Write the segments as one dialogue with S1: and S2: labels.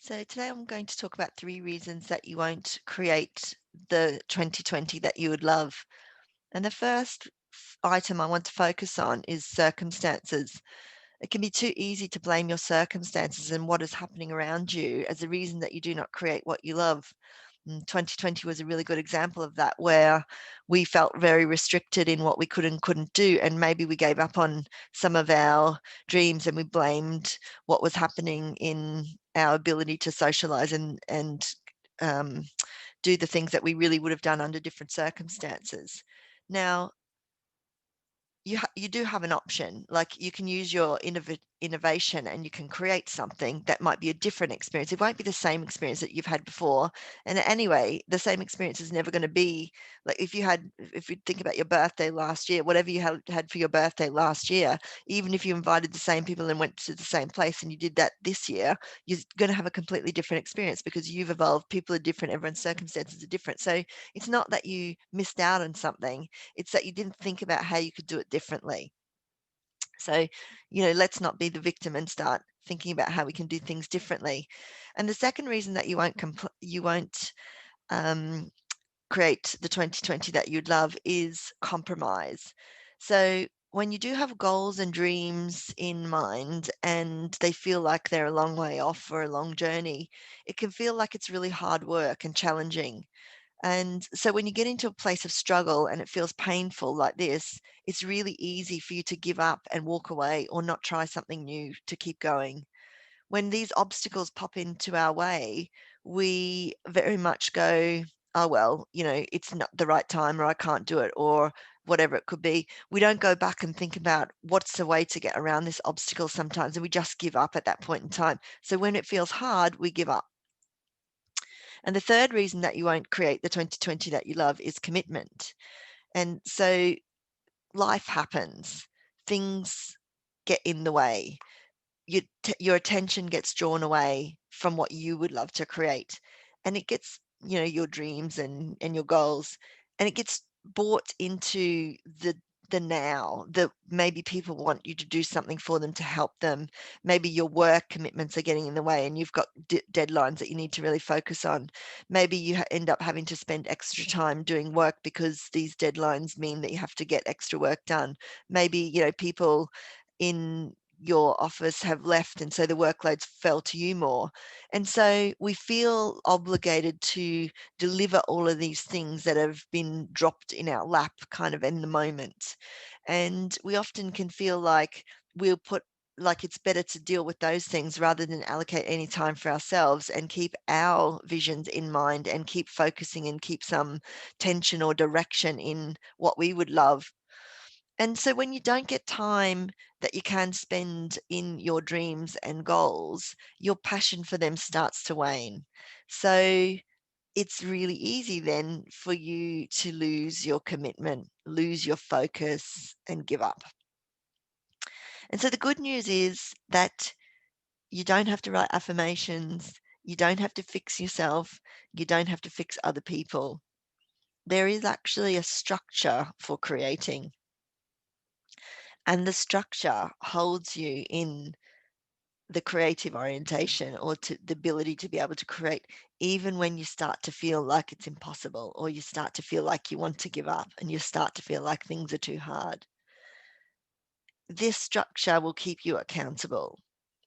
S1: So today I'm going to talk about 3 reasons that you won't create the 2020 that you would love. And the first item I want to focus on is circumstances. It can be too easy to blame your circumstances and what is happening around you as a reason that you do not create what you love. 2020 was a really good example of that, where we felt very restricted in what we could and couldn't do. And maybe we gave up on some of our dreams and we blamed what was happening in our ability to socialize and um, do the things that we really would have done under different circumstances. Now, you do have an option. Like, you can use your innovation and you can create something that might be a different experience. It won't be the same experience that you've had before. And anyway, the same experience is never going to be like if you think about your birthday last year, whatever you had for your birthday last year, even if you invited the same people and went to the same place and you did that this year, you're going to have a completely different experience because you've evolved. People are different. Everyone's circumstances are different. So it's not that you missed out on something, it's that you didn't think about how you could do it differently. So, let's not be the victim and start thinking about how we can do things differently. And the second reason that you won't um, create the 2020 that you'd love is compromise. So when you do have goals and dreams in mind and they feel like they're a long way off or a long journey, it can feel like it's really hard work and challenging. And so when you get into a place of struggle and it feels painful like this, it's really easy for you to give up and walk away or not try something new to keep going. When these obstacles pop into our way, we very much go, oh, well, it's not the right time, or I can't do it, or whatever it could be. We don't go back and think about what's the way to get around this obstacle sometimes, and we just give up at that point in time. So when it feels hard, we give up. And the third reason that you won't create the 2020 that you love is commitment. And so life happens, things get in the way. Your attention gets drawn away from what you would love to create. And it gets, your dreams and your goals, and it gets brought into the now, that maybe people want you to do something for them to help them. Maybe your work commitments are getting in the way and you've got deadlines that you need to really focus on. Maybe you end up having to spend extra time doing work because these deadlines mean that you have to get extra work done. Maybe, people in your office have left and so the workloads fell to you more. And so we feel obligated to deliver all of these things that have been dropped in our lap kind of in the moment. And we often can feel like we'll put like it's better to deal with those things rather than allocate any time for ourselves and keep our visions in mind and keep focusing and keep some tension or direction in what we would love. And so when you don't get time that you can spend in your dreams and goals, your passion for them starts to wane. So it's really easy then for you to lose your commitment, lose your focus, and give up. And so the good news is that you don't have to write affirmations, you don't have to fix yourself, you don't have to fix other people. There is actually a structure for creating. And the structure holds you in the creative orientation or to the ability to be able to create even when you start to feel like it's impossible or you start to feel like you want to give up and you start to feel like things are too hard. This structure will keep you accountable.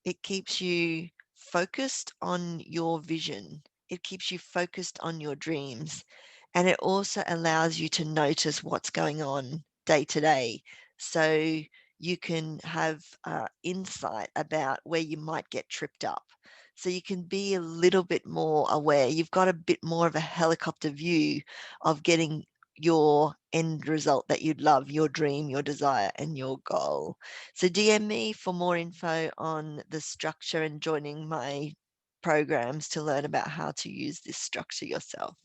S1: It keeps you focused on your vision. It keeps you focused on your dreams. And it also allows you to notice what's going on day to day. So you can have insight about where you might get tripped up. So you can be a little bit more aware. You've got a bit more of a helicopter view of getting your end result that you'd love, your dream, your desire, and your goal. So DM me for more info on the structure and joining my programs to learn about how to use this structure yourself.